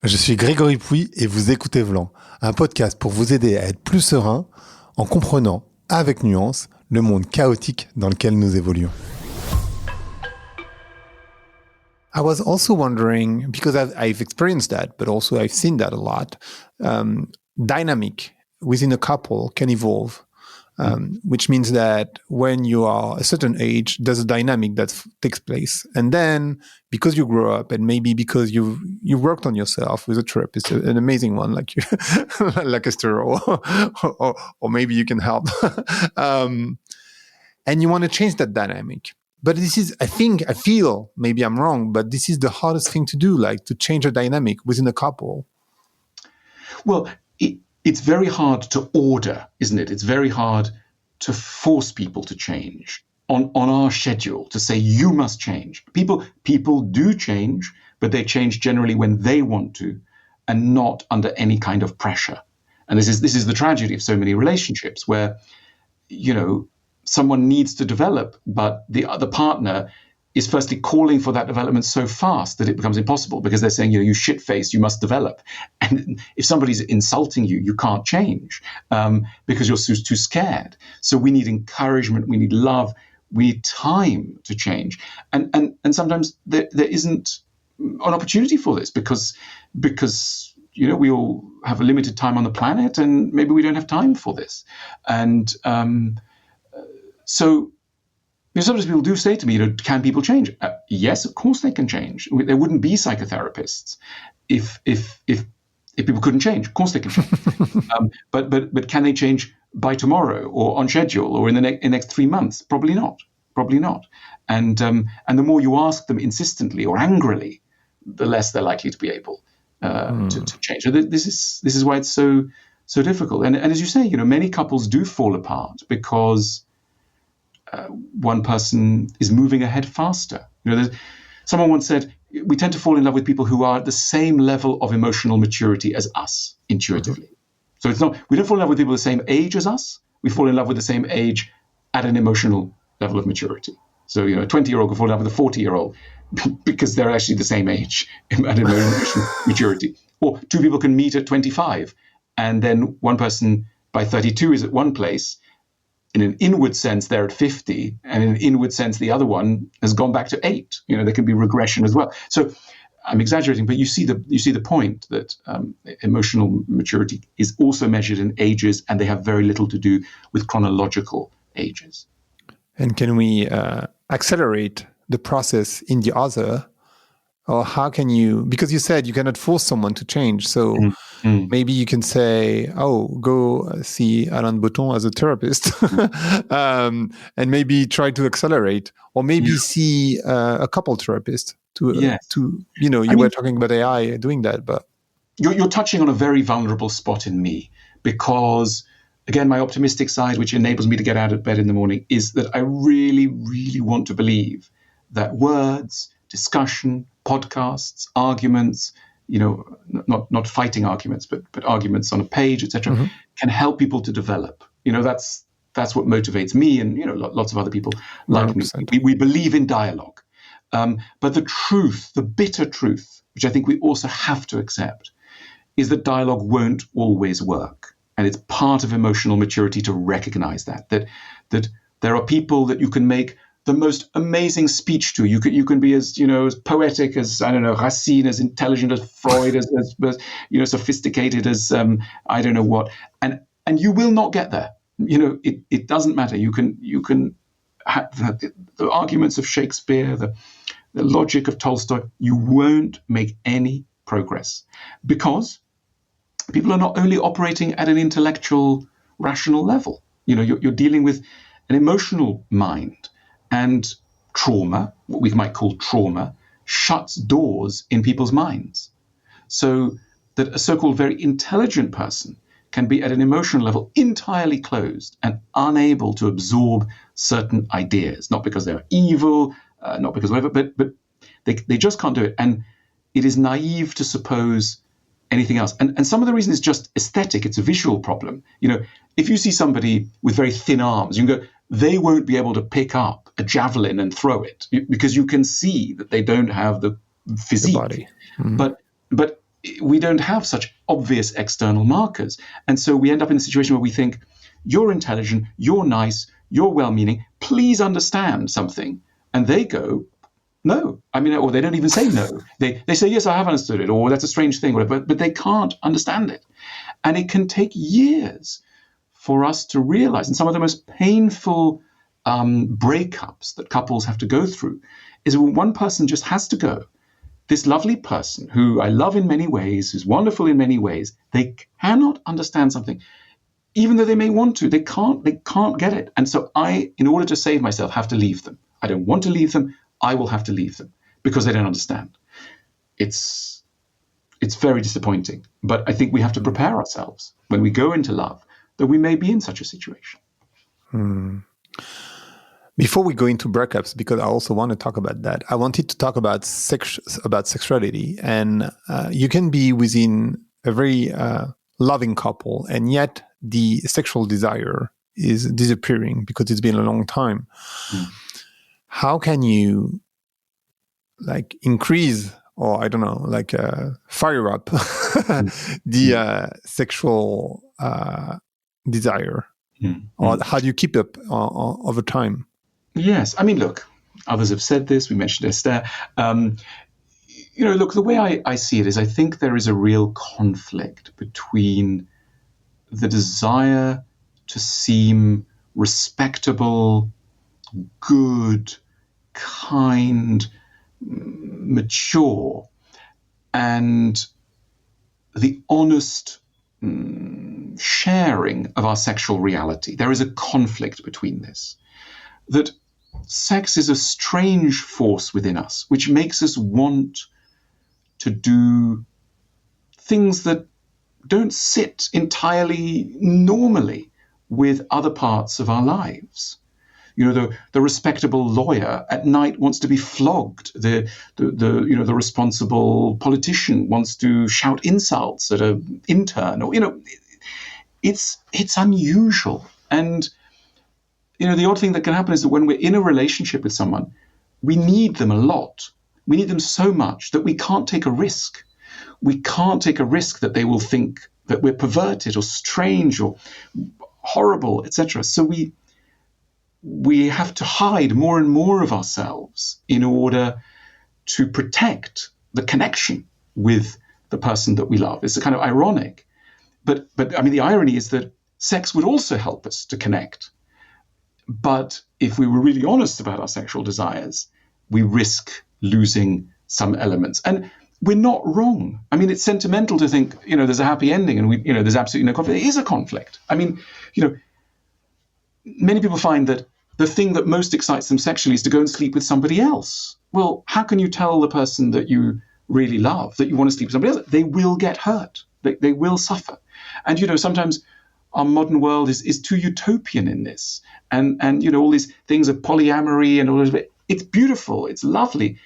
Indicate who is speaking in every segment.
Speaker 1: Je suis Grégory Pouy et vous écoutez Vlan, un podcast pour vous aider à être plus serein en comprenant, avec nuance, le monde chaotique dans lequel nous évoluons. I was also wondering, because I've experienced that, but also I've seen that a lot, dynamic within a couple can evolve. Which means that when you are a certain age, there's a dynamic that takes place. And then because you grow up and maybe because you worked on yourself with a therapist, an amazing one like you, like Esther, or maybe you can help. And you want to change that dynamic. But this is, I feel, maybe I'm wrong, but this is the hardest thing to do, like to change a dynamic within a couple.
Speaker 2: Well, it's very hard to order, isn't it? It's very hard to force people to change on our schedule, to say you must change. People do change, but they change generally when they want to and not under any kind of pressure. And this is the tragedy of so many relationships where, you know, someone needs to develop, but the other partner is firstly calling for that development so fast that it becomes impossible because they're saying, you shit-faced, you must develop. And if somebody's insulting you, you can't change because you're too scared. So we need encouragement, we need love, we need time to change. And sometimes there isn't an opportunity for this because we all have a limited time on the planet and maybe we don't have time for this. And so sometimes people do say to me, can people change? Yes, of course they can change. There wouldn't be psychotherapists if people couldn't change. Of course they can change. But can they change by tomorrow or on schedule or in the next 3 months? Probably not. And the more you ask them insistently or angrily, the less they're likely to be able to change. So this is why it's so difficult. And as you say, many couples do fall apart because one person is moving ahead faster. Someone once said, we tend to fall in love with people who are at the same level of emotional maturity as us intuitively. So we don't fall in love with people the same age as us. We fall in love with the same age at an emotional level of maturity. So, a 20-year-old can fall in love with a 40-year-old because they're actually the same age at an emotional maturity. Or two people can meet at 25 and then one person by 32 is at one place. In an inward sense, they're at 50, and in an inward sense, the other one has gone back to 8. There can be regression as well. So I'm exaggerating, but you see the point that emotional maturity is also measured in ages, and they have very little to do with chronological ages.
Speaker 1: And can we accelerate the process in the other? Or how can you, because you said you cannot force someone to change. So maybe you can say, go see Alain de Botton as a therapist and maybe try to accelerate, or maybe see a couple therapist you were talking about AI doing that, but.
Speaker 2: You're touching on a very vulnerable spot in me because, again, my optimistic side, which enables me to get out of bed in the morning, is that I really, really want to believe that words, discussion, podcasts, arguments, not fighting arguments, but arguments on a page, etc., can help people to develop. That's what motivates me and lots of other people like 100%. me. We believe in dialogue, but the bitter truth, which I think we also have to accept, is that dialogue won't always work, and it's part of emotional maturity to recognize that there are people that you can make the most amazing speech to. You can be as poetic as Racine, as intelligent as Freud, as sophisticated as I don't know what, and you will not get there. It doesn't matter. You can have the arguments of Shakespeare, the logic of Tolstoy. You won't make any progress because people are not only operating at an intellectual, rational level. You're dealing with an emotional mind. And trauma, what we might call trauma, shuts doors in people's minds. So that a so-called very intelligent person can be at an emotional level entirely closed and unable to absorb certain ideas, not because they're evil, not because whatever, but they just can't do it. And it is naive to suppose anything else. And some of the reason is just aesthetic. It's a visual problem. If you see somebody with very thin arms, you can go, they won't be able to pick up a javelin and throw it because you can see that they don't have the physique.
Speaker 1: The body.
Speaker 2: But we don't have such obvious external markers. And so we end up in a situation where we think, you're intelligent, you're nice, you're well-meaning, please understand something. And they go, no. I mean, or they don't even say no. They say, yes, I have understood it, or that's a strange thing, whatever, but they can't understand it. And it can take years for us to realize. And some of the most painful breakups that couples have to go through is when one person just has to go. This lovely person who I love in many ways, who's wonderful in many ways, they cannot understand something, even though they may want to. They can't get it. And so I, in order to save myself, have to leave them. I don't want to leave them. I will have to leave them because they don't understand. It's very disappointing. But I think we have to prepare ourselves when we go into love that we may be in such a situation.
Speaker 1: Before we go into breakups, because I also want to talk about that, I wanted to talk about sexuality. And you can be within a very loving couple, and yet the sexual desire is disappearing because it's been a long time. How can you increase, or I don't know, fire up the sexual desire? Or how do you keep up over time?
Speaker 2: Yes. I mean, look, others have said this. We mentioned Esther. Look, the way I see it is I think there is a real conflict between the desire to seem respectable, good, kind, mature, and the honest sharing of our sexual reality. There is a conflict between this. That sex is a strange force within us, which makes us want to do things that don't sit entirely normally with other parts of our lives. The respectable lawyer at night wants to be flogged. The responsible politician wants to shout insults at an intern. Or it's unusual. And the odd thing that can happen is that when we're in a relationship with someone, we need them a lot. We need them so much that we can't take a risk. We can't take a risk that they will think that we're perverted or strange or horrible, etc. So we have to hide more and more of ourselves in order to protect the connection with the person that we love. It's kind of ironic. But I mean, the irony is that sex would also help us to connect. But if we were really honest about our sexual desires, we risk losing some elements. And we're not wrong. I mean, it's sentimental to think, there's a happy ending and there's absolutely no conflict. There is a conflict. I mean, many people find that the thing that most excites them sexually is to go and sleep with somebody else. Well, how can you tell the person that you really love that you want to sleep with somebody else? They will get hurt. They will suffer. And, sometimes our modern world is too utopian in this. And all these things of polyamory and all of it. It's beautiful. It's lovely.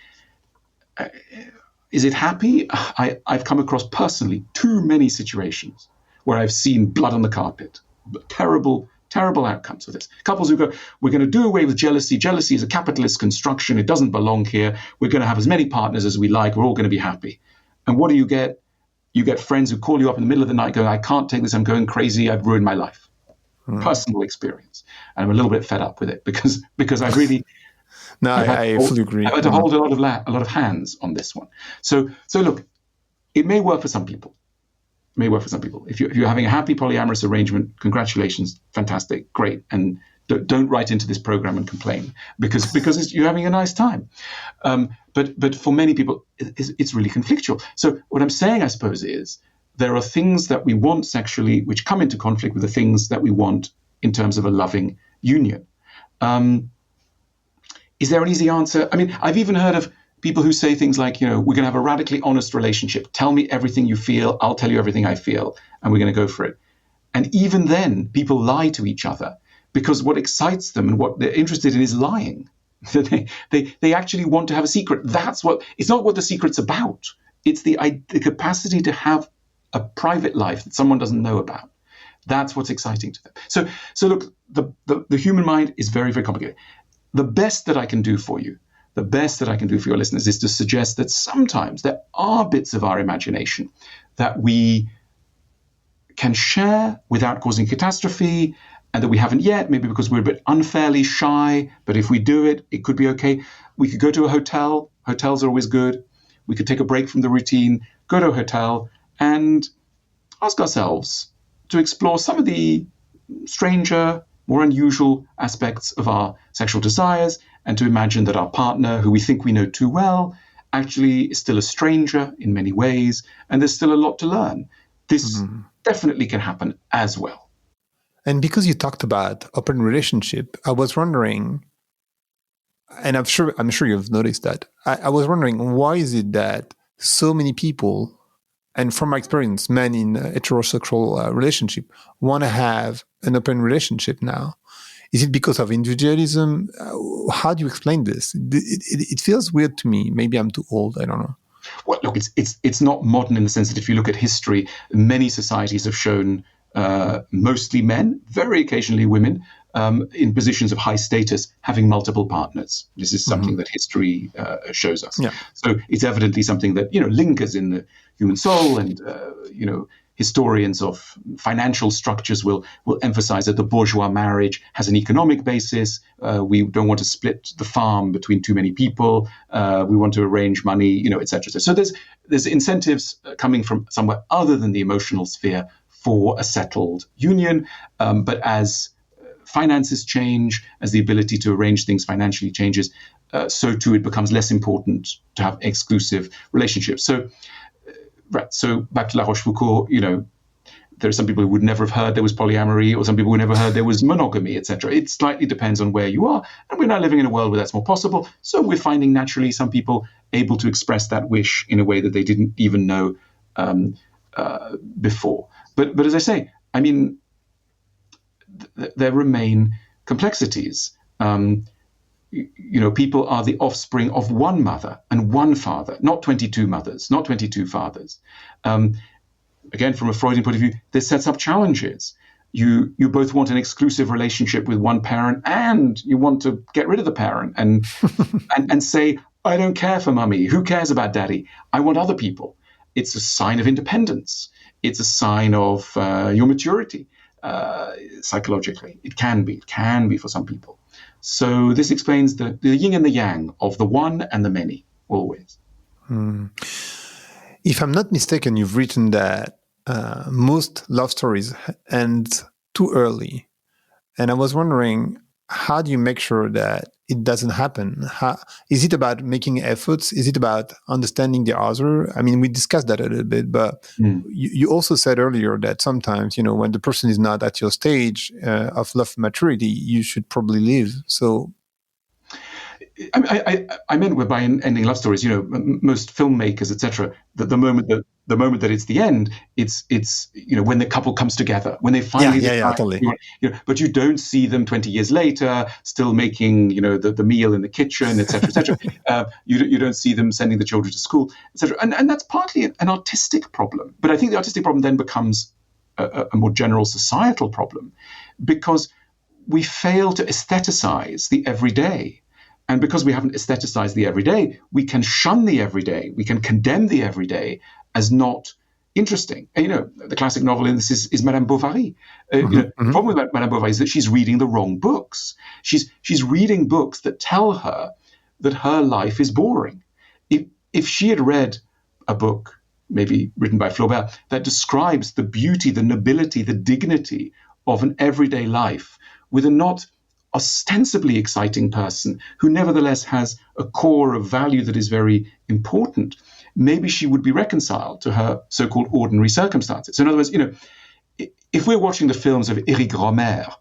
Speaker 2: Is it happy? I've come across personally too many situations where I've seen blood on the carpet. Terrible, terrible outcomes of this. Couples who go, we're going to do away with jealousy. Jealousy is a capitalist construction. It doesn't belong here. We're going to have as many partners as we like. We're all going to be happy. And what do you get? You get friends who call you up in the middle of the night going, I can't take this. I'm going crazy. I've ruined my life. Personal experience. And I'm a little bit fed up with it because I really...
Speaker 1: No, I fully agree.
Speaker 2: I had to hold a lot of hands on this one. So look, it may work for some people. If you're having a happy polyamorous arrangement, congratulations, fantastic, great. And don't write into this program and complain because you're having a nice time. But for many people, it's really conflictual. So what I'm saying, I suppose, is there are things that we want sexually which come into conflict with the things that we want in terms of a loving union. Is there an easy answer? I mean, I've even heard of people who say things like, we're going to have a radically honest relationship. Tell me everything you feel. I'll tell you everything I feel. And we're going to go for it. And even then, people lie to each other because what excites them and what they're interested in is lying. They actually want to have a secret. It's not what the secret's about. It's the capacity to have a private life that someone doesn't know about. That's what's exciting to them. So look, the human mind is very, very complicated. The best that I can do for you the best that I can do for your listeners is to suggest that sometimes there are bits of our imagination that we can share without causing catastrophe, and that we haven't yet, maybe because we're a bit unfairly shy, but if we do it, it could be okay. We could go to a hotel. Hotels are always good. We could take a break from the routine, go to a hotel, and ask ourselves to explore some of the stranger, more unusual aspects of our sexual desires, and to imagine that our partner, who we think we know too well, actually is still a stranger in many ways, and there's still a lot to learn. This definitely can happen as well.
Speaker 1: And because you talked about open relationship, I was wondering, and I'm sure you've noticed that. I was wondering, why is it that so many people, and from my experience, men in a heterosexual relationship, want to have an open relationship now? Is it because of individualism? How do you explain this? It feels weird to me. Maybe I'm too old. I don't know.
Speaker 2: Well, look, it's not modern in the sense that if you look at history, many societies have shown mostly men, very occasionally women, in positions of high status, having multiple partners. This is something that history shows us.
Speaker 1: Yeah.
Speaker 2: So it's evidently something that lingers in the human soul, and historians of financial structures will emphasize that the bourgeois marriage has an economic basis. We don't want to split the farm between too many people. We want to arrange money, etc. So there's incentives coming from somewhere other than the emotional sphere for a settled union. But as finances change, as the ability to arrange things financially changes, so too it becomes less important to have exclusive relationships. So back to La Rochefoucauld, there are some people who would never have heard there was polyamory, or some people who never heard there was monogamy, etc. It slightly depends on where you are. And we're now living in a world where that's more possible. So we're finding naturally some people able to express that wish in a way that they didn't even know before. But as I say, I mean, there remain complexities. People are the offspring of one mother and one father, not 22 mothers, not 22 fathers. Again, from a Freudian point of view, this sets up challenges. You both want an exclusive relationship with one parent, and you want to get rid of the parent and and say, I don't care for mummy. Who cares about daddy? I want other people. It's a sign of independence. It's a sign of your maturity psychologically. It can be for some people. So this explains the yin and the yang of the one and the many, always.
Speaker 1: If I'm not mistaken, you've written that most love stories end too early. And I was wondering, how do you make sure that it doesn't happen? Is it about making efforts? Is it about understanding the other? I mean, we discussed that a little bit, but you also said earlier that sometimes, when the person is not at your stage of love maturity, you should probably leave. So
Speaker 2: I meant by ending love stories, most filmmakers, etc., that the moment that it's the end, it's when the couple comes together, when they finally
Speaker 1: totally.
Speaker 2: But you don't see them 20 years later still making the meal in the kitchen, etc., etc. You don't see them sending the children to school, etc. And that's partly an artistic problem. But I think the artistic problem then becomes a more general societal problem, because we fail to aestheticize the everyday. And because we haven't aestheticized the everyday, we can shun the everyday, we can condemn the everyday as not interesting. And, the classic novel in this is Madame Bovary. The problem with Madame Bovary is that she's reading the wrong books. She's reading books that tell her that her life is boring. If she had read a book, maybe written by Flaubert, that describes the beauty, the nobility, the dignity of an everyday life with a not ostensibly exciting person who nevertheless has a core of value that is very important, maybe she would be reconciled to her so-called ordinary circumstances. So in other words, if we're watching the films of Éric Rohmer,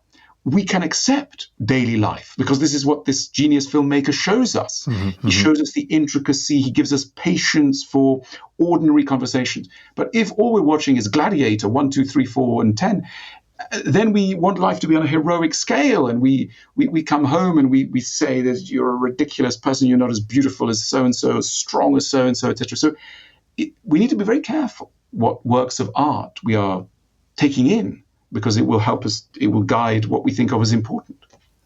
Speaker 2: we can accept daily life because this is what this genius filmmaker shows us. He shows us the intricacy. He gives us patience for ordinary conversations. But if all we're watching is Gladiator 1, 2, 3, 4, and 10, then we want life to be on a heroic scale, and we come home and we say that you're a ridiculous person, you're not as beautiful as so-and-so, as strong as so-and-so, etc. So we need to be very careful what works of art we are taking in, because it will help us, it will guide what we think of as important.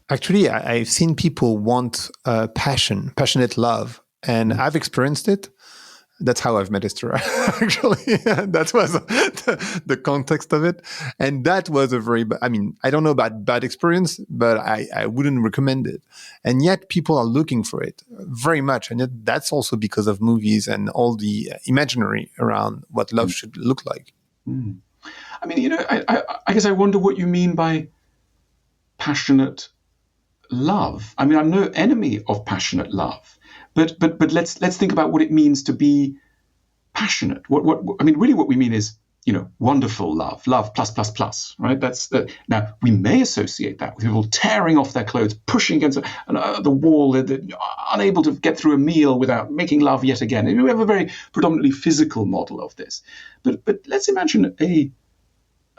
Speaker 1: Actually, I've seen people want passionate love, and I've experienced it. That's how I've met Esther, actually. That was the context of it. And that was I don't know about bad experience, but I wouldn't recommend it. And yet people are looking for it very much. And yet that's also because of movies and all the imaginary around what love should look like.
Speaker 2: Mm. I mean, I guess I wonder what you mean by passionate love. I mean, I'm no enemy of passionate love. But let's think about what it means to be passionate. What I mean, really, what we mean is wonderful love plus, right? That's now we may associate that with people tearing off their clothes, pushing against the wall, they're unable to get through a meal without making love yet again. We have a very predominantly physical model of this. But let's imagine a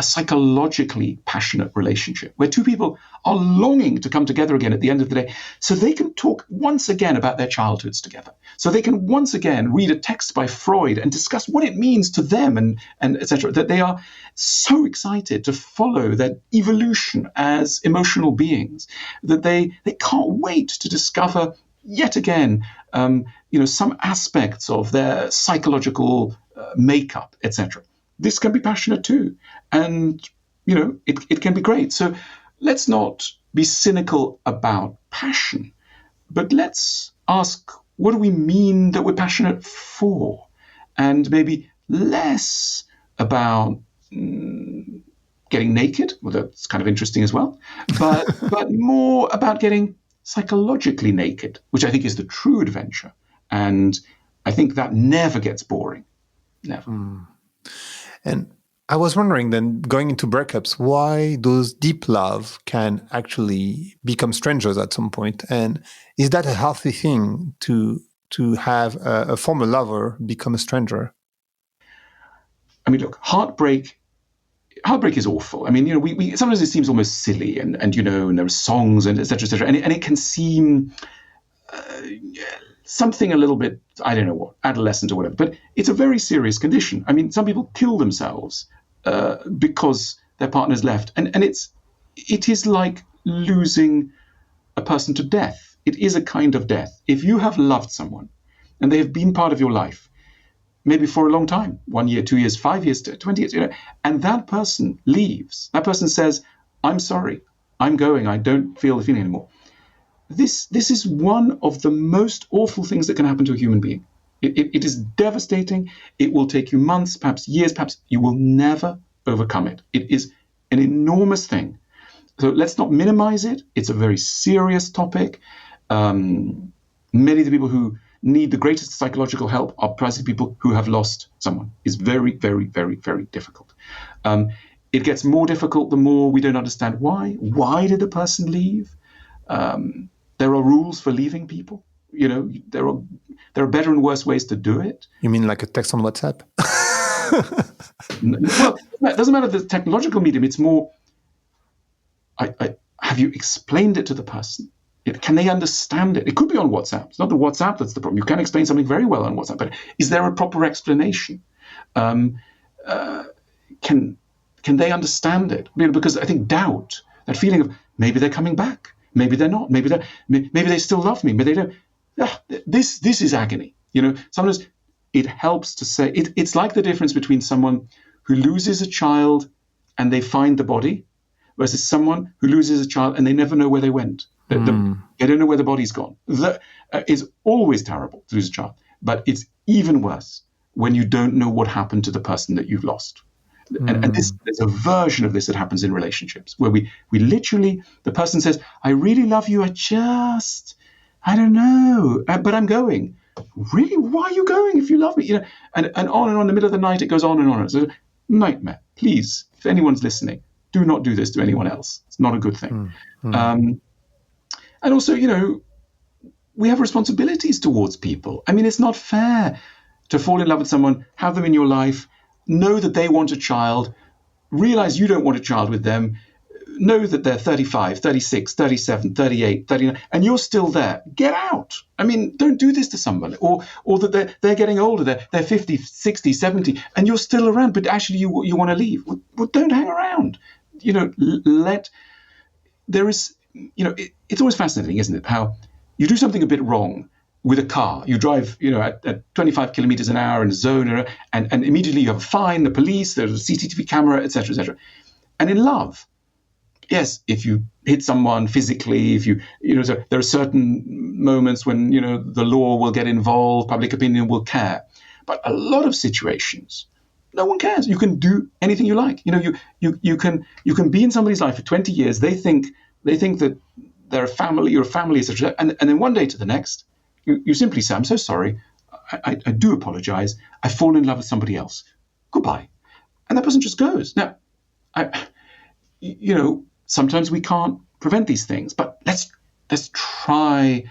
Speaker 2: psychologically passionate relationship where two people are longing to come together again at the end of the day so they can talk once again about their childhoods together. So they can once again read a text by Freud and discuss what it means to them and etc. That they are so excited to follow their evolution as emotional beings that they can't wait to discover yet again some aspects of their psychological makeup, etc. This can be passionate too. And, it can be great. So let's not be cynical about passion, but let's ask, what do we mean that we're passionate for? And maybe less about getting naked, well, that's kind of interesting as well, but more about getting psychologically naked, which I think is the true adventure. And I think that never gets boring. Never.
Speaker 1: Mm. And I was wondering then, going into breakups, why those deep love can actually become strangers at some point. And is that a healthy thing to have a former lover become a stranger?
Speaker 2: I mean, look, heartbreak is awful. I mean, we sometimes it seems almost silly and there are songs and et cetera, and it can seem something a little bit, I don't know what, adolescent or whatever, but it's a very serious condition. I mean, some people kill themselves because their partner's left. And it is like losing a person to death. It is a kind of death. If you have loved someone and they have been part of your life, maybe for a long time, 1 year, 2 years, 5 years, 20 years, and that person leaves, that person says, I'm sorry, I'm going, I don't feel the feeling anymore. This is one of the most awful things that can happen to a human being. It is devastating. It will take you months, perhaps years, perhaps you will never overcome it. It is an enormous thing. So let's not minimize it. It's a very serious topic. Many of the people who need the greatest psychological help are precisely people who have lost someone. It's very, very, very, very difficult. It gets more difficult the more we don't understand why. Why did the person leave? There are rules for leaving people. There are better and worse ways to do it.
Speaker 1: You mean like a text on WhatsApp?
Speaker 2: Well, it doesn't matter the technological medium. It's more, have you explained it to the person? Can they understand it? It could be on WhatsApp. It's not the WhatsApp that's the problem. You can explain something very well on WhatsApp, but is there a proper explanation? Can they understand it? Because I think doubt, that feeling of maybe they're coming back, maybe they're not, maybe they still love me, maybe they don't. This is agony. Sometimes it helps to say it's like the difference between someone who loses a child and they find the body versus someone who loses a child and they never know where they went. They don't know where the body's gone. That is always terrible to lose a child, but it's even worse when you don't know what happened to the person that you've lost. And there's a version of this that happens in relationships where we literally, the person says, I really love you, I don't know, but I'm going. Really? Why are you going if you love me? And on in the middle of the night, it goes on and on. It's a nightmare. Please, if anyone's listening, do not do this to anyone else. It's not a good thing. And also, we have responsibilities towards people. I mean, it's not fair to fall in love with someone, have them in your life, know that they want a child, realize you don't want a child with them, know that they're 35, 36, 37, 38, 39, and you're still there. Get out. I mean, don't do this to someone. Or that they're getting older, they're 50, 60, 70, and you're still around, but actually you want to leave. Well, don't hang around. it's always fascinating, isn't it? How you do something a bit wrong with a car. You drive, at 25 kilometers an hour in a zone, and immediately you have a fine, the police, there's a CCTV camera, etc., etc. And in love, yes, if you hit someone physically, if so there are certain moments when, the law will get involved, public opinion will care. But a lot of situations, no one cares. You can do anything you like. You can be in somebody's life for 20 years. They think that they're a family, you're a family, etc. And then one day to the next, you simply say, I'm so sorry. I do apologize. I've fallen in love with somebody else. Goodbye. And that person just goes. Now, sometimes we can't prevent these things, but let's try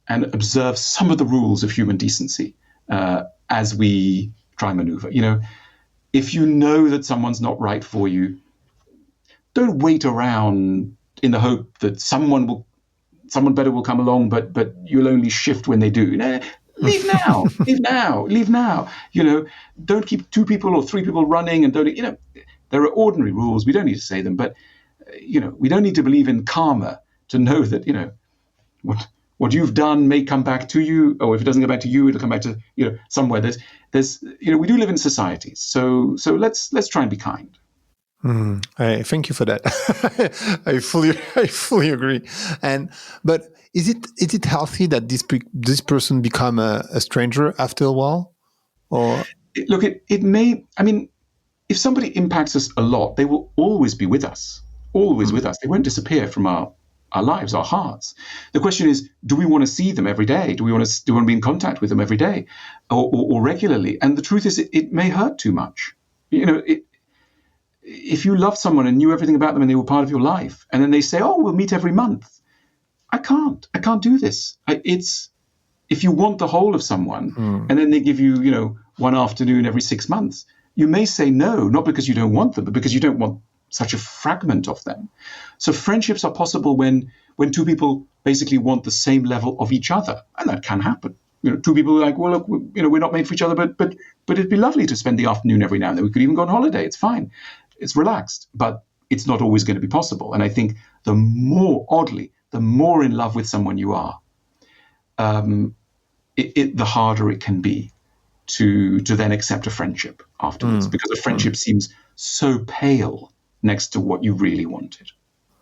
Speaker 2: and observe some of the rules of human decency as we try and maneuver. If you know that someone's not right for you, don't wait around in the hope that someone better will come along, but you'll only shift when they do. Leave now, leave now. Don't keep 2 people or 3 people running, and don't. There are ordinary rules. We don't need to say them, but we don't need to believe in karma to know that what you've done may come back to you, or if it doesn't come back to you, it'll come back to somewhere. There's we do live in societies, so let's try and be kind.
Speaker 1: I thank you for that. I fully agree. But is it healthy that this person become a stranger after a while? Or
Speaker 2: look, it may. I mean, if somebody impacts us a lot, they will always be with us, always with us. They won't disappear from our lives, our hearts. The question is, do we want to see them every day? Do we want to be in contact with them every day, or regularly? And the truth is, it may hurt too much. If you love someone and knew everything about them and they were part of your life, and then they say, "Oh, we'll meet every month," I can't do this. If you want the whole of someone, and then they give you, one afternoon every 6 months, you may say no, not because you don't want them, but because you don't want such a fragment of them. So friendships are possible when 2 people basically want the same level of each other, and that can happen. 2 people are like, well, look, we're not made for each other, but it'd be lovely to spend the afternoon every now and then. We could even go on holiday. It's fine. It's relaxed, but it's not always going to be possible. And I think the more in love with someone you are, the harder it can be to then accept a friendship afterwards, because a friendship seems so pale next to what you really wanted.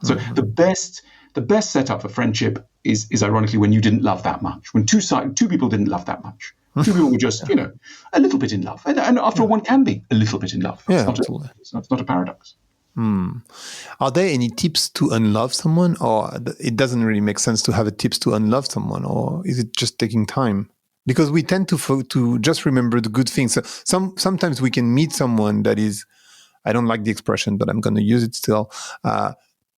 Speaker 2: So the best setup for friendship is ironically when you didn't love that much, when two people didn't love that much. 2 people were just, a little bit in love. And after all, one can be a little bit in love.
Speaker 1: Absolutely.
Speaker 2: It's not a paradox.
Speaker 1: Are there any tips to unlove someone, or it doesn't really make sense to have a tips to unlove someone, or is it just taking time? Because we tend to just remember the good things. So sometimes we can meet someone that is, I don't like the expression, but I'm going to use it still,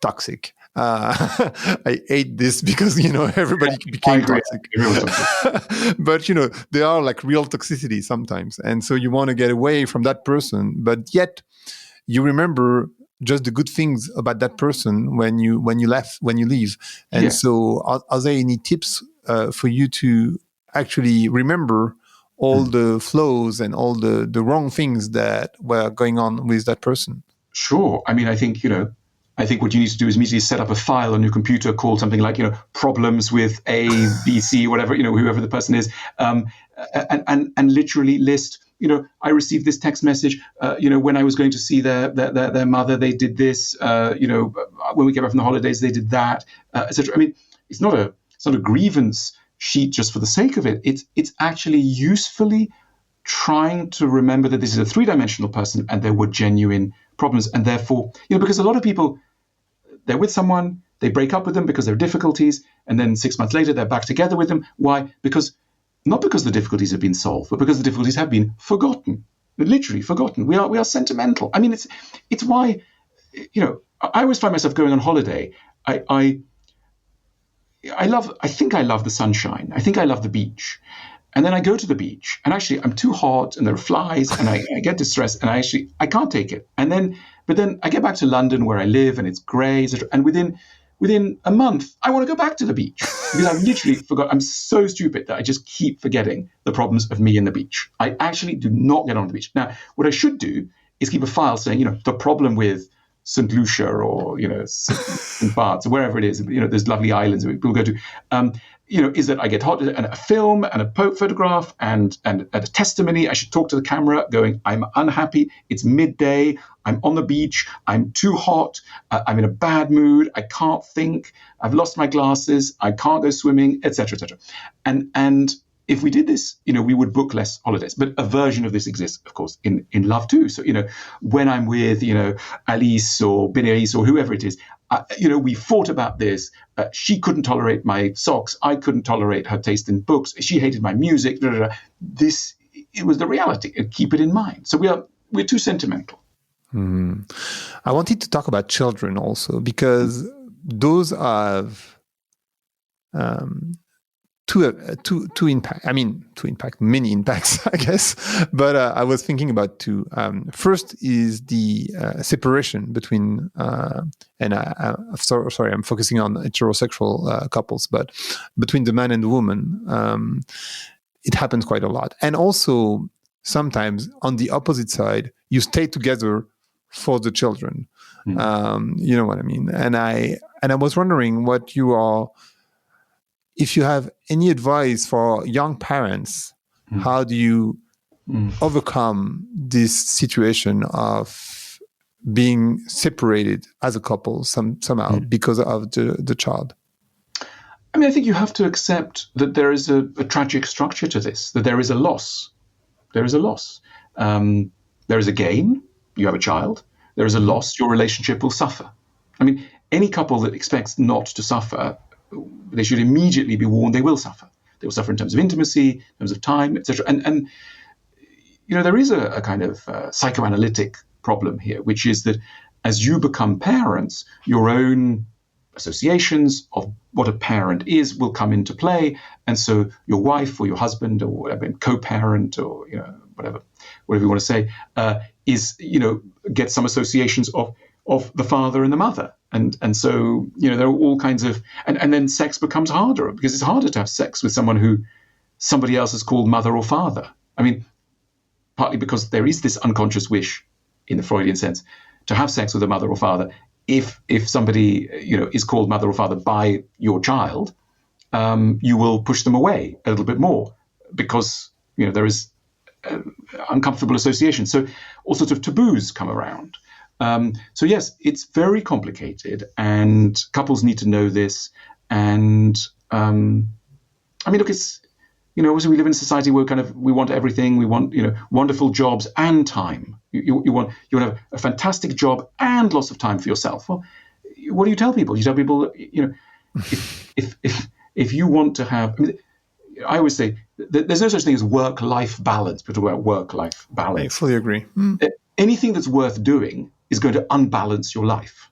Speaker 1: toxic. I hate this because, everybody became toxic. But, there are like real toxicity sometimes. And so you want to get away from that person, but yet you remember just the good things about that person when you leave. And so are there any tips for you to actually remember all the flaws and all the wrong things that were going on with that person?
Speaker 2: Sure. I mean, I think what you need to do is immediately set up a file on your computer called something like, problems with A, B, C, whatever, whoever the person is, and literally list, I received this text message, when I was going to see their mother, they did this, when we came back from the holidays, they did that, etc. I mean, it's not a grievance sheet just for the sake of it. It's actually usefully trying to remember that this is a 3-dimensional person and there were genuine problems. And therefore, because a lot of people, they're with someone, they break up with them because there are difficulties, and then 6 months later, they're back together with them. Why? Not because the difficulties have been solved, but because the difficulties have been forgotten, literally forgotten. We are sentimental. I mean, it's why, I always find myself going on holiday. I think I love the sunshine. I think I love the beach. And then I go to the beach and actually I'm too hot and there are flies and I get distressed and I can't take it. But then I get back to London where I live and it's grey, etc. And within a month, I want to go back to the beach because I've literally forgot. I'm so stupid that I just keep forgetting the problems of me and the beach. I actually do not get on the beach. Now, what I should do is keep a file saying, the problem with St. Lucia or, St. Bart's or wherever it is, there's lovely islands that people go to, is that I get hot and a film and a photograph and a testimony. I should talk to the camera going, I'm unhappy. It's midday. I'm on the beach. I'm too hot. I'm in a bad mood. I can't think. I've lost my glasses. I can't go swimming, etc., etc. And if we did this, we would book less holidays. But a version of this exists, of course, in love too. So, when I'm with, Alice or Bénéris or whoever it is, we fought about this. She couldn't tolerate my socks. I couldn't tolerate her taste in books. She hated my music. Blah, blah, blah. It was the reality. And keep it in mind. So we're too sentimental.
Speaker 1: I wanted to talk about children also, because those have two impact. Many impacts, I guess. But I was thinking about two. First is the separation between, sorry, I'm focusing on heterosexual couples, but between the man and the woman, it happens quite a lot. And also sometimes on the opposite side, you stay together for the children. You know what I mean? And I was wondering if you have any advice for young parents, how do you overcome this situation of being separated as a couple somehow because of the child?
Speaker 2: I think you have to accept that there is a tragic structure to this, that there is a loss. There is a loss. There is a gain. You have a child. There is a loss. Your relationship will suffer. Any couple that expects not to suffer, they should immediately be warned they will suffer. They will suffer in terms of intimacy, in terms of time, etc. And there is a kind of psychoanalytic problem here, which is that as you become parents, your own associations of what a parent is will come into play. And so your wife or your husband or whatever, co-parent or, whatever you want to say, gets some associations of the father and the mother. And so, there are all kinds of, and then sex becomes harder because it's harder to have sex with someone who somebody else has called mother or father. Partly because there is this unconscious wish in the Freudian sense to have sex with a mother or father. If somebody, is called mother or father by your child, you will push them away a little bit more because, there is uncomfortable association. So all sorts of taboos come around. So yes, it's very complicated, and couples need to know this. And look, it's obviously we live in a society where we want everything. We want wonderful jobs and time. You want to have a fantastic job and lots of time for yourself. Well, what do you tell people? You tell people if you want to have. I always say that there's no such thing as work-life balance. People talk about work-life balance.
Speaker 1: I fully agree.
Speaker 2: Anything that's worth doing is going to unbalance your life,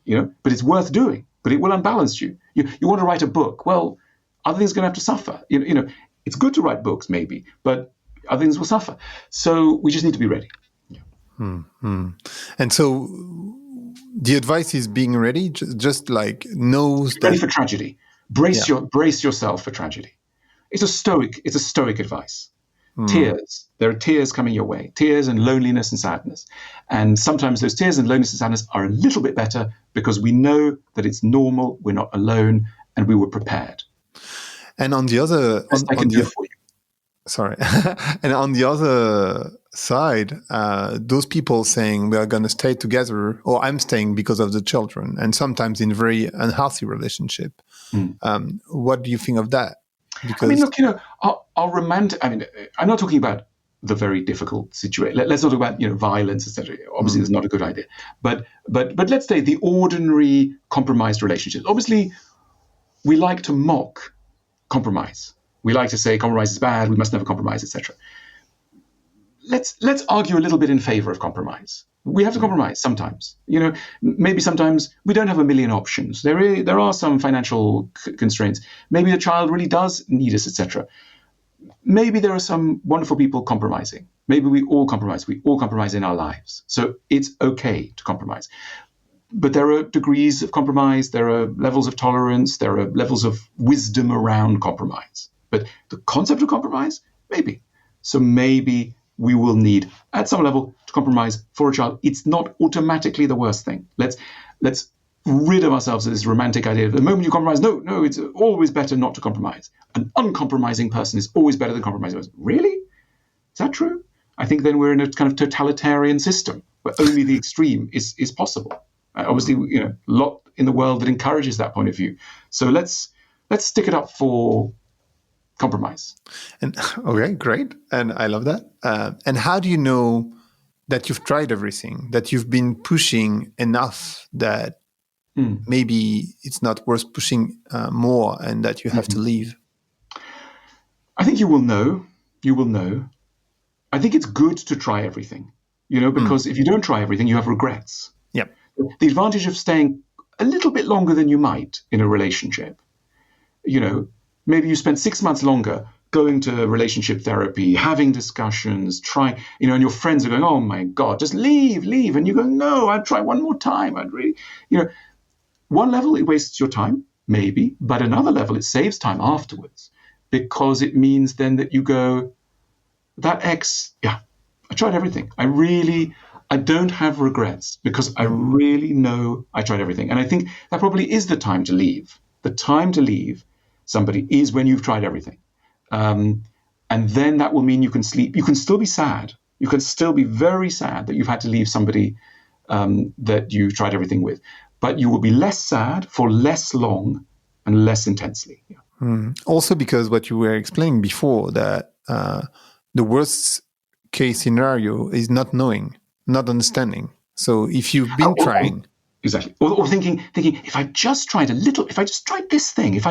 Speaker 2: but it's worth doing, but it will unbalance you. You want to write a book. Well, other things are going to have to suffer. It's good to write books maybe, but other things will suffer. So we just need to be ready.
Speaker 1: And so the advice is being ready, just like knows
Speaker 2: ready for tragedy. Brace yourself for tragedy. It's a stoic advice. Tears. There are tears coming your way. Tears and loneliness and sadness. And sometimes those tears and loneliness and sadness are a little bit better because we know that it's normal, we're not alone, and we were prepared.
Speaker 1: And on the other...
Speaker 2: I can do for you.
Speaker 1: Sorry. And on the other side, those people saying we are going to stay together, or I'm staying because of the children, and sometimes in very unhealthy relationship. What do you think of that? Because
Speaker 2: our romantic. I'm not talking about the very difficult situation. Let's not talk about violence, etc. Obviously, that's not a good idea. But let's say the ordinary compromised relationships. Obviously, we like to mock compromise. We like to say compromise is bad. We must never compromise, etc. Let's argue a little bit in favor of compromise. We have to compromise sometimes. Maybe sometimes we don't have a million options. There are some financial constraints. Maybe the child really does need us, etc. Maybe there are some wonderful people compromising. Maybe we all compromise. We all compromise in our lives. So it's okay to compromise. But there are degrees of compromise. There are levels of tolerance. There are levels of wisdom around compromise. But the concept of compromise, maybe. So maybe we will need, at some level, to compromise for a child. It's not automatically the worst thing. Let's rid of ourselves of this romantic idea. The moment you compromise, no, it's always better not to compromise. An uncompromising person is always better than a compromising person. Really? Is that true? I think then we're in a kind of totalitarian system where only the extreme is possible. Obviously, a lot in the world that encourages that point of view. So let's stick it up for compromise.
Speaker 1: And okay, great. And I love that. And how do you know that you've tried everything, that you've been pushing enough that maybe it's not worth pushing more and that you have to leave?
Speaker 2: I think you will know. I think it's good to try everything, because if you don't try everything, you have regrets.
Speaker 1: Yeah.
Speaker 2: The advantage of staying a little bit longer than you might in a relationship, maybe you spend 6 months longer going to relationship therapy, having discussions, trying, and your friends are going, oh my God, just leave. And you go, no, I'd try one more time. I'd really, one level, it wastes your time, maybe, but another level, it saves time afterwards, because it means then that you go, that ex, yeah, I tried everything. I don't have regrets because I really know I tried everything. And I think that probably is the time to leave. The time to leave somebody is when you've tried everything. And then that will mean you can sleep. You can still be sad. You can still be very sad that you've had to leave somebody that you tried everything with. But you will be less sad for less long and less intensely. Yeah.
Speaker 1: Also because what you were explaining before, that the worst case scenario is not knowing, not understanding. So if you've been trying...
Speaker 2: Exactly. Or thinking, if I just tried if I just tried this thing, if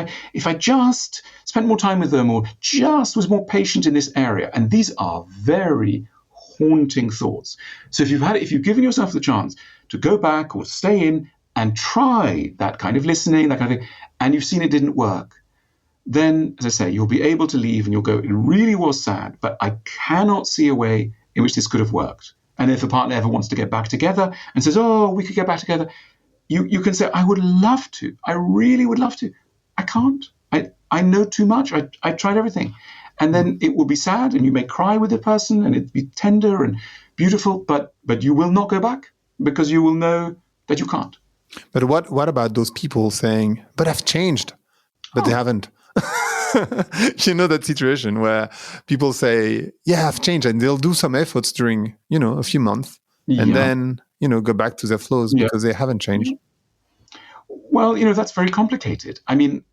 Speaker 2: I just spent more time with them or just was more patient in this area. And these are very haunting thoughts. So if you've given yourself the chance to go back or stay in and try that kind of listening, that kind of thing, and you've seen it didn't work, then, as I say, you'll be able to leave and you'll go, it really was sad, but I cannot see a way in which this could have worked. And if a partner ever wants to get back together and says, oh, we could get back together, you can say, I would love to. I really would love to. I can't. I know too much. I tried everything. And then it will be sad and you may cry with the person and it'd be tender and beautiful, but you will not go back because you will know that you can't.
Speaker 1: But what about those people saying, but I've changed, but they haven't? That situation where people say, yeah, I've changed, and they'll do some efforts during, a few months and then, go back to their flows because they haven't changed.
Speaker 2: Well, that's very complicated. I mean,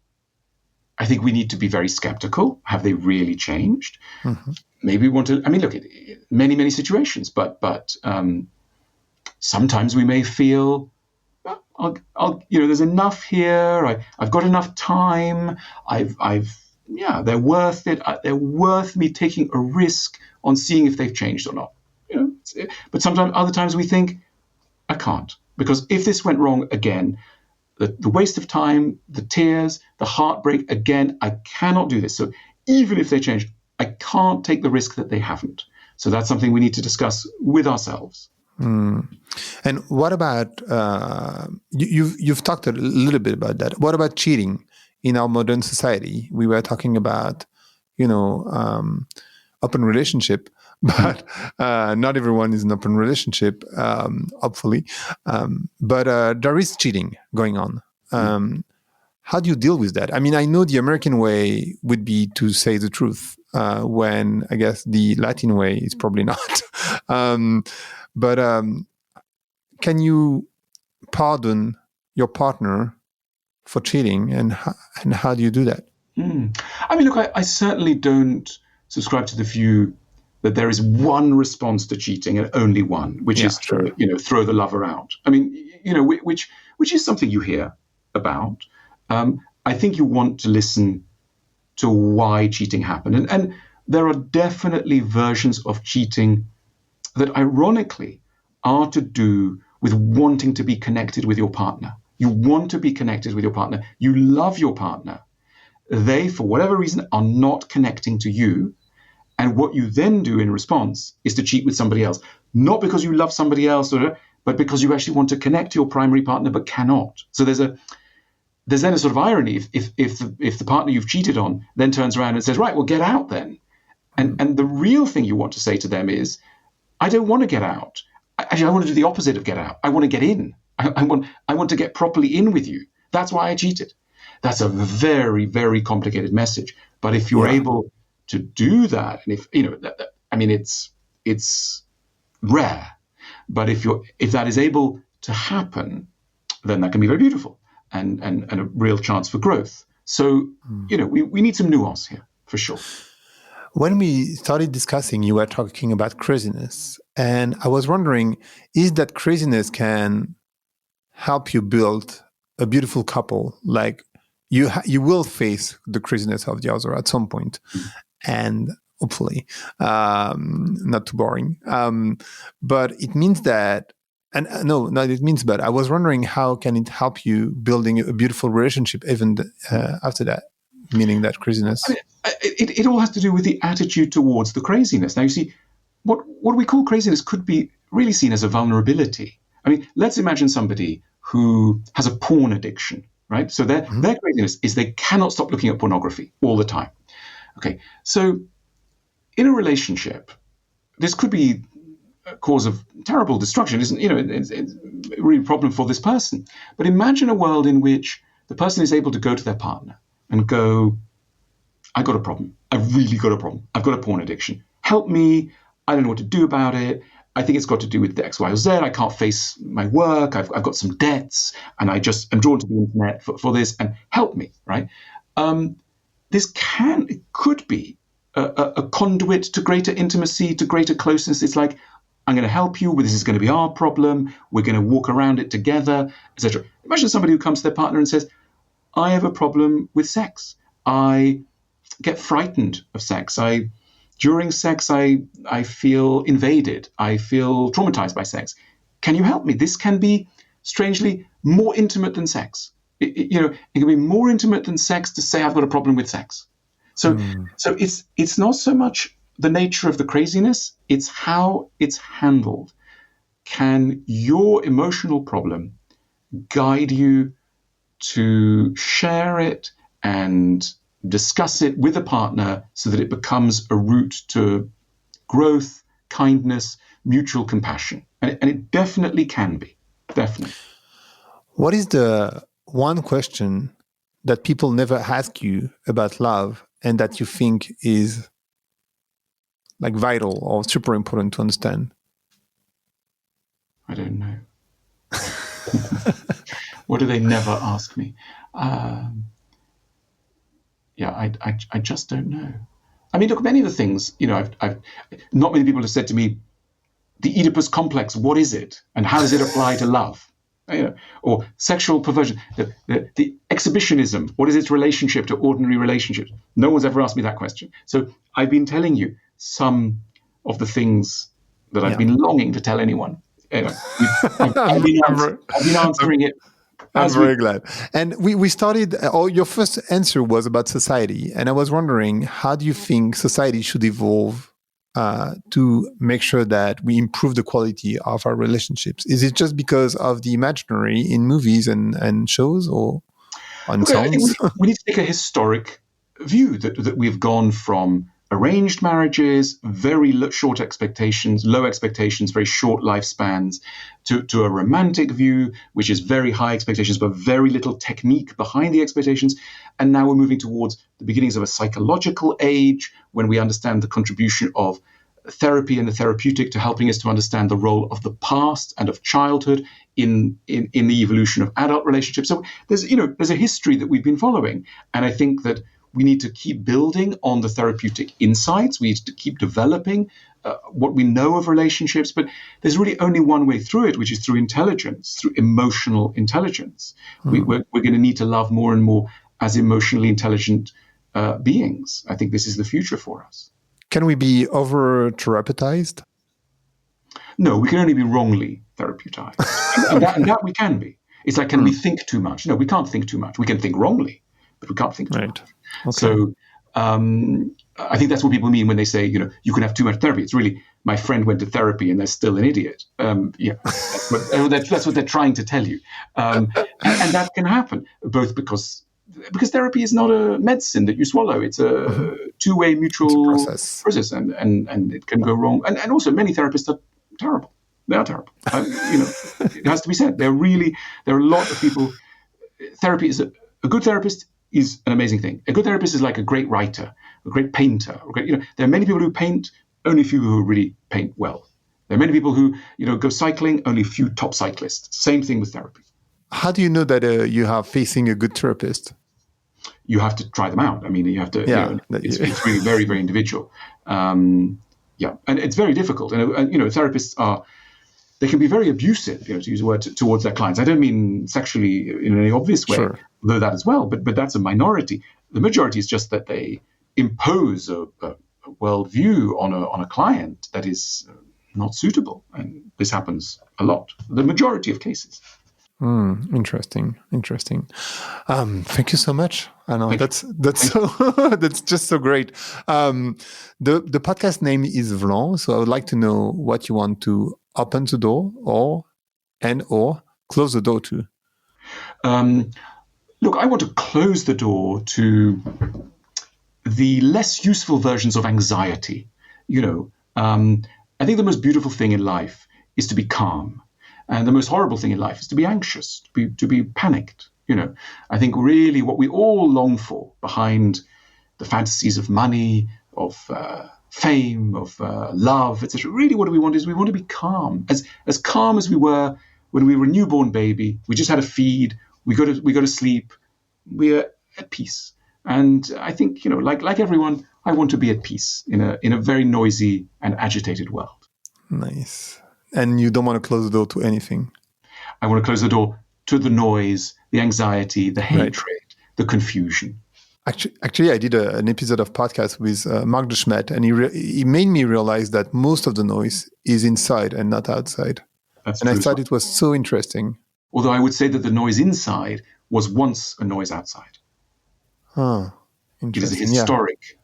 Speaker 2: I think we need to be very skeptical. Have they really changed? Mm-hmm. Maybe we want to, look at many, many situations, but sometimes we may feel, there's enough here. I've got enough time. They're worth it. They're worth me taking a risk on seeing if they've changed or not. But other times we think, I can't, because if this went wrong again, the waste of time, the tears, the heartbreak, again, I cannot do this. So even if they changed, I can't take the risk that they haven't. So that's something we need to discuss with ourselves.
Speaker 1: And what about you've talked a little bit about that. What about cheating in our modern society? We were talking about open relationship, but not everyone is an open relationship, hopefully. But there is cheating going on. How do you deal with that? I mean, I know the American way would be to say the truth, when I guess the Latin way is probably not. But can you pardon your partner for cheating, and how do you do that?
Speaker 2: Look, I certainly don't subscribe to the view that there is one response to cheating and only one, which is to, throw the lover out. Which is something you hear about. I think you want to listen to why cheating happened, and there are definitely versions of cheating that ironically are to do with wanting to be connected with your partner. You want to be connected with your partner. You love your partner. They, for whatever reason, are not connecting to you. And what you then do in response is to cheat with somebody else. Not because you love somebody else, but because you actually want to connect to your primary partner but cannot. So there's then a sort of irony if the partner you've cheated on then turns around and says, right, well, get out then. And the real thing you want to say to them is, I don't want to get out. Actually, I want to do the opposite of get out. I want to get in. I want to get properly in with you. That's why I cheated. That's a very, very complicated message. But if you're able to do that, and if it's rare. But if that is able to happen, then that can be very beautiful and a real chance for growth. So, we need some nuance here for sure.
Speaker 1: When we started discussing, you were talking about craziness. And I was wondering, is that craziness can help you build a beautiful couple? Like you will face the craziness of the other at some point. And hopefully, not too boring. But it means that, but I was wondering, how can it help you building a beautiful relationship even after that, meaning that craziness?
Speaker 2: It all has to do with the attitude towards the craziness. Now, you see, what we call craziness could be really seen as a vulnerability. I mean, let's imagine somebody who has a porn addiction, right? So their craziness is they cannot stop looking at pornography all the time. Okay, so in a relationship, this could be a cause of terrible destruction. It's a really problem for this person. But imagine a world in which the person is able to go to their partner and go, I got a problem. I've really got a problem. I've got a porn addiction. Help me. I don't know what to do about it. I think it's got to do with the X, Y, or Z. I can't face my work. I've got some debts, and I just am drawn to the internet for this. And help me, right? It could be a conduit to greater intimacy, to greater closeness. It's like, I'm going to help you. This is going to be our problem. We're going to walk around it together, etc. Imagine somebody who comes to their partner and says, I have a problem with sex. I get frightened of sex. During sex, I feel invaded. I feel traumatized by sex. Can you help me? This can be strangely more intimate than sex. It can be more intimate than sex to say I've got a problem with sex. So it's not so much the nature of the craziness, it's how it's handled. Can your emotional problem guide you to share it and discuss it with a partner so that it becomes a route to growth, kindness, mutual compassion? And it definitely can be. Definitely.
Speaker 1: What is the one question that people never ask you about love and that you think is like vital or super important to understand?
Speaker 2: I don't know. What do they never ask me? I just don't know. I mean, look, many of the things, I've not many people have said to me, the Oedipus complex, what is it? And how does it apply to love? Or sexual perversion, the exhibitionism, what is its relationship to ordinary relationships? No one's ever asked me that question. So I've been telling you some of the things that I've been longing to tell anyone. Anyway, I've been answering it.
Speaker 1: I'm very glad. And we started, your first answer was about society. And I was wondering, how do you think society should evolve to make sure that we improve the quality of our relationships? Is it just because of the imaginary in movies and shows or on songs?
Speaker 2: I think we need to take a historic view that we've gone from arranged marriages, very short expectations, low expectations, very short lifespans, to a romantic view, which is very high expectations, but very little technique behind the expectations. And now we're moving towards the beginnings of a psychological age when we understand the contribution of therapy and the therapeutic to helping us to understand the role of the past and of childhood in the evolution of adult relationships. So there's a history that we've been following. And I think that we need to keep building on the therapeutic insights. We need to keep developing what we know of relationships. But there's really only one way through it, which is through intelligence, through emotional intelligence. We're going to need to love more and more as emotionally intelligent beings. I think this is the future for us.
Speaker 1: Can we be over-therapeutized?
Speaker 2: No, we can only be wrongly therapeutized. and that we can be. It's like, can we think too much? No, we can't think too much. We can think wrongly, but we can't think too much. Okay. So I think that's what people mean when they say, you can have too much therapy. It's really, my friend went to therapy and they're still an idiot. That's what they're trying to tell you. And that can happen, both because because therapy is not a medicine that you swallow. It's a two-way mutual process, and it can go wrong. And also, many therapists are terrible. They are terrible. It has to be said. There are a lot of people. Therapy is a good therapist is an amazing thing. A good therapist is like a great writer, a great painter. There are many people who paint, only a few who really paint well. There are many people who go cycling, only a few top cyclists. Same thing with therapy.
Speaker 1: How do you know that you are facing a good therapist?
Speaker 2: You have to try them out. I mean, you have to. It's really very, very individual. And it's very difficult. And therapists they can be very abusive, to use a word, towards their clients. I don't mean sexually in any obvious way, though that as well. But that's a minority. The majority is just that they impose a worldview on a client that is not suitable, and this happens a lot. The majority of cases.
Speaker 1: Interesting. Thank you so much. I know that's that's just so great. The podcast name is Blanc, so I would like to know what you want to open the door or close the door to.
Speaker 2: Look, I want to close the door to the less useful versions of anxiety. I think the most beautiful thing in life is to be calm. And the most horrible thing in life is to be anxious, to be panicked. I think really what we all long for behind the fantasies of money, of fame, of love, etc. Really, what do we want is we want to be calm, as calm as we were when we were a newborn baby. We just had a feed. We go to sleep. We are at peace. And I think like everyone, I want to be at peace in a very noisy and agitated world.
Speaker 1: Nice. And you don't want to close the door to anything.
Speaker 2: I want to close the door to the noise, the anxiety, the hatred, the confusion.
Speaker 1: Actually, I did an episode of podcast with Mark de Smet, and he made me realize that most of the noise is inside and not outside.
Speaker 2: That's
Speaker 1: and
Speaker 2: true.
Speaker 1: I thought it was so interesting.
Speaker 2: Although I would say that the noise inside was once a noise outside.
Speaker 1: Interesting.
Speaker 2: It is a historic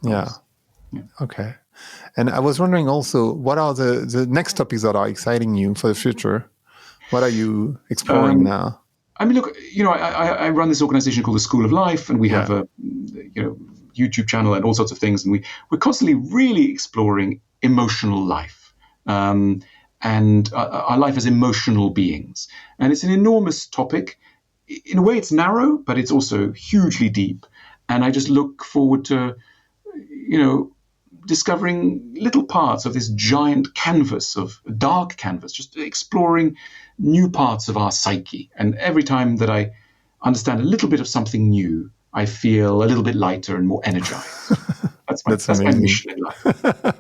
Speaker 1: noise. Yeah. Okay. And I was wondering also, what are the next topics that are exciting you for the future? What are you exploring now?
Speaker 2: I mean, look, I run this organization called the School of Life, and we have a YouTube channel and all sorts of things. And we're constantly really exploring emotional life and our life as emotional beings. And it's an enormous topic. In a way, it's narrow, but it's also hugely deep. And I just look forward to, discovering little parts of this giant dark canvas, just exploring new parts of our psyche. And every time that I understand a little bit of something new, I feel a little bit lighter and more energized. That's my mission in life.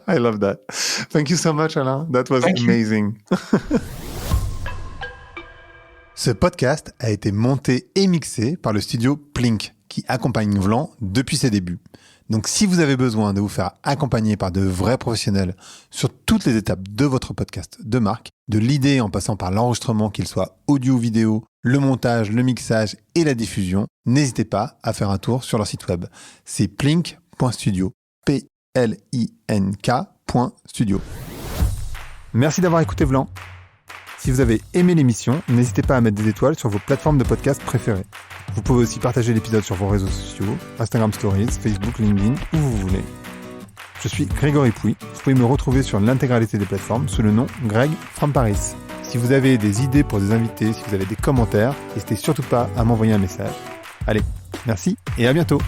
Speaker 1: I love that. Thank you so much, Alain. That was amazing. Ce podcast a été monté et mixé par le studio Plink, qui accompagne Vlan depuis ses débuts. Donc, si vous avez besoin de vous faire accompagner par de vrais professionnels sur toutes les étapes de votre podcast de marque, de l'idée en passant par l'enregistrement, qu'il soit audio ou vidéo, le montage, le mixage et la diffusion, n'hésitez pas à faire un tour sur leur site web. C'est plink.studio, plink.studio. Merci d'avoir écouté Vlan. Si vous avez aimé l'émission, n'hésitez pas à mettre des étoiles sur vos plateformes de podcast préférées. Vous pouvez aussi partager l'épisode sur vos réseaux sociaux, Instagram Stories, Facebook, LinkedIn, où vous voulez. Je suis Grégory Pouy. Vous pouvez me retrouver sur l'intégralité des plateformes sous le nom Greg from Paris. Si vous avez des idées pour des invités, si vous avez des commentaires, n'hésitez surtout pas à m'envoyer un message. Allez, merci et à bientôt.